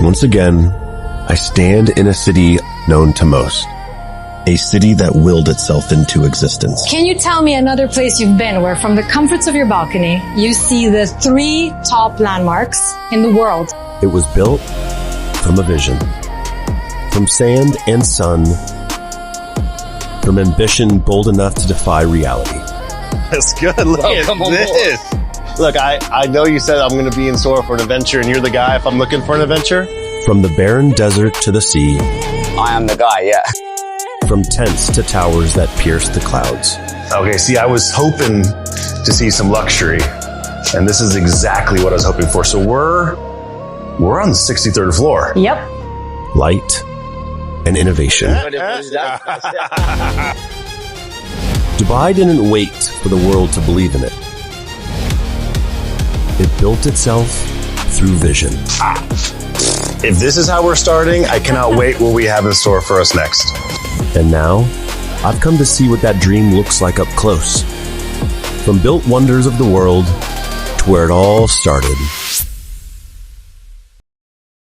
Once again, I stand in a city known to most. A city that willed itself into existence. Can you tell me another place you've been where from the comforts of your balcony, you see the 3 top landmarks in the world? It was built from a vision. From sand and sun. From ambition bold enough to defy reality. That's good. Look at this. Look, I know you said I'm going to be in store for an adventure, and you're the guy if I'm looking for an adventure. From the barren desert to the sea. I am the guy, yeah. From tents to towers that pierce the clouds. Okay, see, I was hoping to see some luxury, and this is exactly what I was hoping for. So we're on the 63rd floor. Yep. Light and innovation. Dubai didn't wait for the world to believe in it. It built itself through vision. If this is how we're starting, I cannot wait what we have in store for us next. And now, I've come to see what that dream looks like up close. From built wonders of the world to where it all started.